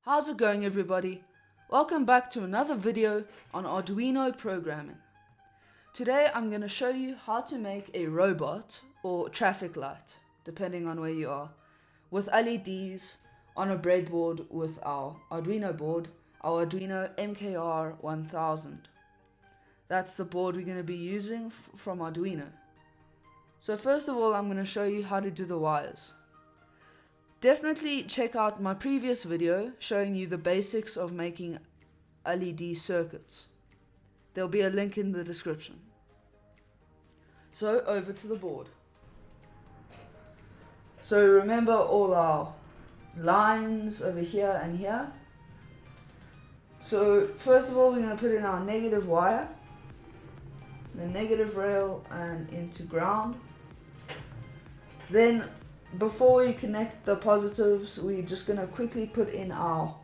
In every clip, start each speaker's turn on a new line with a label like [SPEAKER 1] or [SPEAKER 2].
[SPEAKER 1] How's it going, everybody? Welcome back to another video on Arduino programming. Today I'm going to show you how to make a robot or traffic light, depending on where you are, with LEDs on a breadboard with our Arduino board, our Arduino MKR 1000. That's the board we're going to be using from Arduino. So first of all, I'm going to show you how to do the wires. Definitely check out my previous video showing you the basics of making LED circuits. There'll be a link in the description. So over to the board. So remember all our lines over here and here. So first of all, we're going to put in our negative wire, the negative rail and into ground. Then before we connect the positives, we're just going to quickly put in our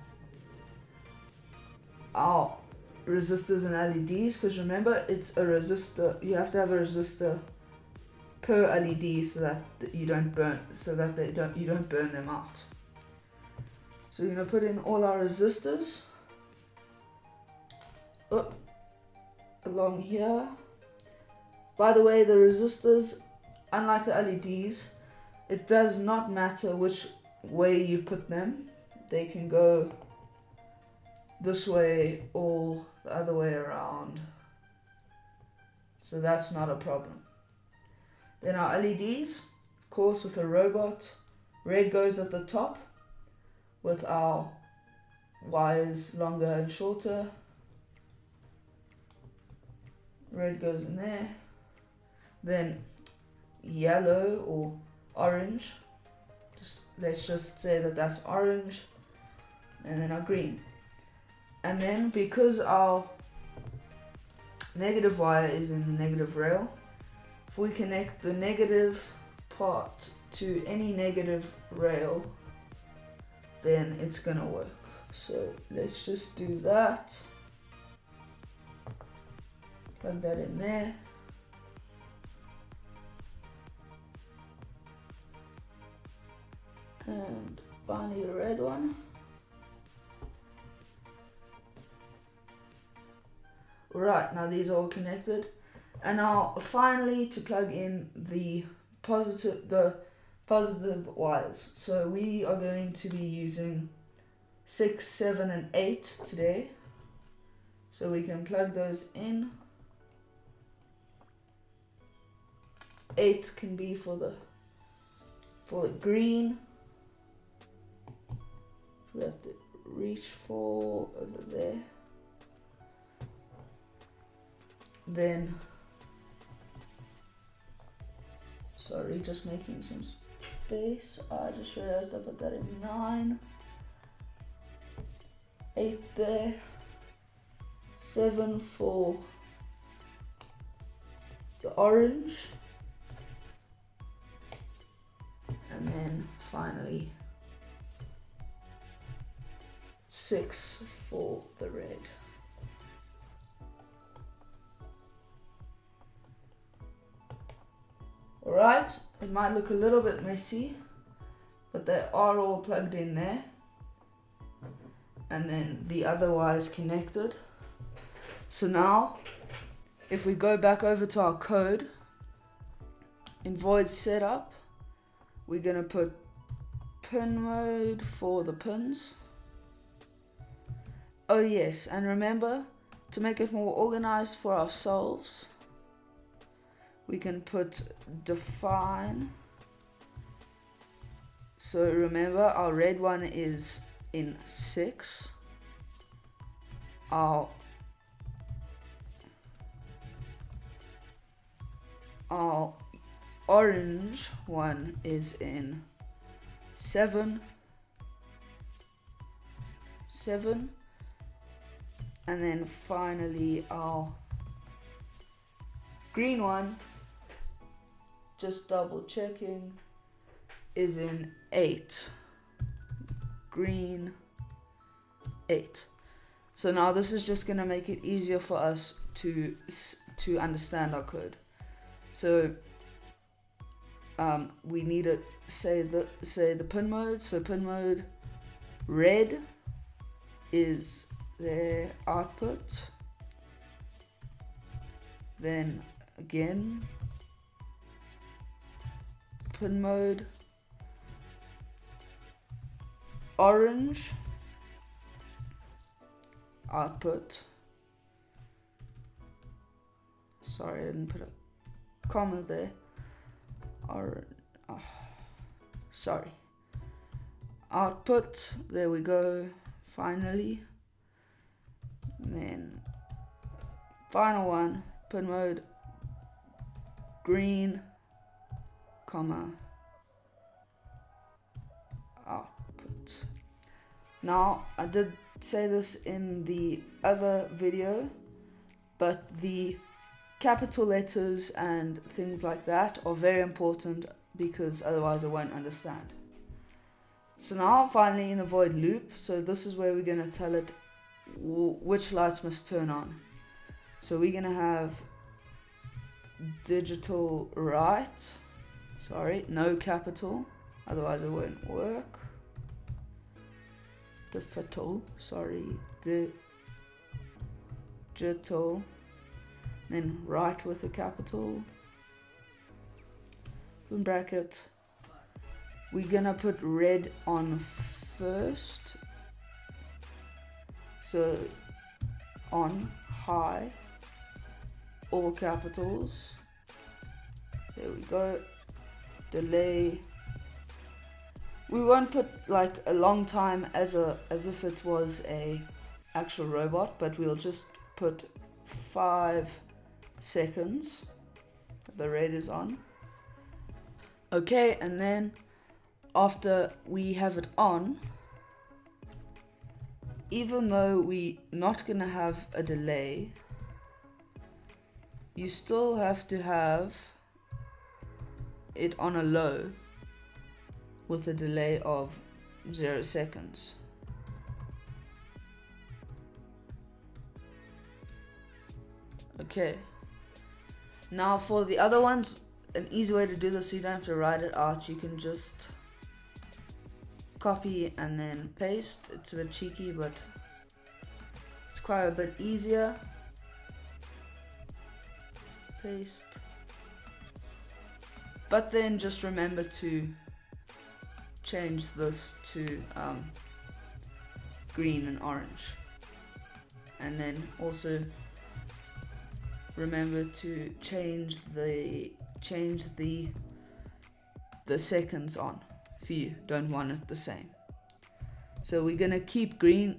[SPEAKER 1] resistors and LEDs, because remember, it's a resistor. You have to have a resistor per LED so that you don't burn them out. So we're going to put in all our resistors along here. By the way, the resistors, unlike the LEDs, it does not matter which way you put them. They can go this way or the other way around. So that's not a problem. Then our LEDs, of course, with a robot, red goes at the top with our wires longer and shorter. Red goes in there. Then yellow or orange, let's just say that that's orange, and then our green. And then because our negative wire is in the negative rail, if we connect the negative part to any negative rail, then it's gonna work. So let's just do that. Plug that in there. And finally the red one. Right, now these are all connected. And now finally to plug in the positive wires. So we are going to be using 6, 7 and 8 today. So we can plug those in. 8 can be for the green. We have to reach for over there. Then, sorry, just making some space. I just realized I put that in 9. 8 there. 7 for the orange. And then finally 6 for the red. Alright, it might look a little bit messy, but they are all plugged in there. And then the other wires connected. So now, if we go back over to our code, in void setup, we're going to put pin mode for the pins. Oh yes, and remember, to make it more organized for ourselves, we can put define. So remember, our red one is in 6. Our orange one is in 7. And then finally our green one, just double checking, is in 8. Green 8. So now this is just going to make it easier for us to understand our code. So we need to say the pin mode. So pin mode red is their output. Then again, pin mode, orange, output. Sorry, I didn't put a comma there. Sorry. Output, there we go, finally. And then final one, pin mode, green, comma, output. Now, I did say this in the other video, but the capital letters and things like that are very important because otherwise I won't understand. So now finally in the void loop, so this is where we're going to tell it which lights must turn on. So we're going to have digital right, sorry, no capital, otherwise it won't work. Digital, sorry, digital, then right with a capital, open bracket. We're gonna put red on first, so on, high, all capitals, there we go. Delay, we won't put like a long time as if it was a actual robot, but we'll just put 5 seconds the red is on. Okay, and then after we have it on, even though we're not gonna have a delay, you still have to have it on a low with a delay of 0 seconds. Okay, now for the other ones, an easy way to do this so you don't have to write it out, you can just copy and then paste. It's a bit cheeky, but it's quite a bit easier. Paste. But then just remember to change this to green and orange. And then also remember to change the seconds on if you don't want it the same. So we're gonna keep green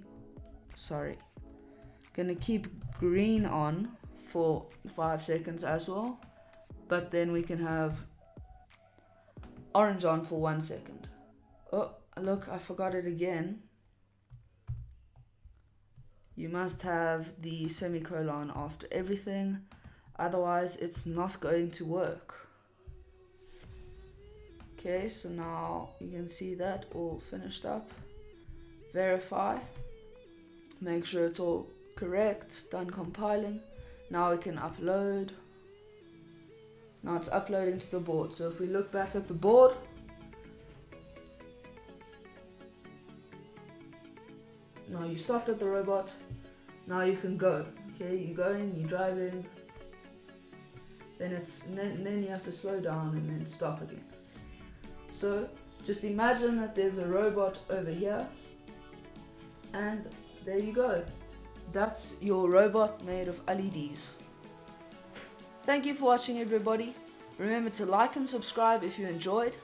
[SPEAKER 1] on for 5 seconds as well, but then we can have orange on for 1 second. Oh, look, I forgot it again. You must have the semicolon after everything, otherwise it's not going to work. Okay, so now you can see that all finished up. Verify, make sure it's all correct, done compiling. Now we can upload. Now it's uploading to the board. So if we look back at the board, now you stopped at the robot, now you can go. Okay, you're going, you're driving, then you have to slow down and then stop again. So just imagine that there's a robot over here, and there you go. That's your robot made of LEDs. Thank you for watching, everybody. Remember to like and subscribe if you enjoyed.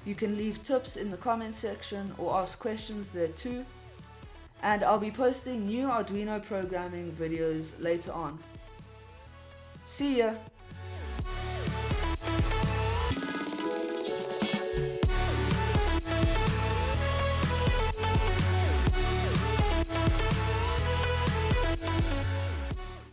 [SPEAKER 1] You can leave tips in the comment section or ask questions there too. And I'll be posting new Arduino programming videos later on. See ya!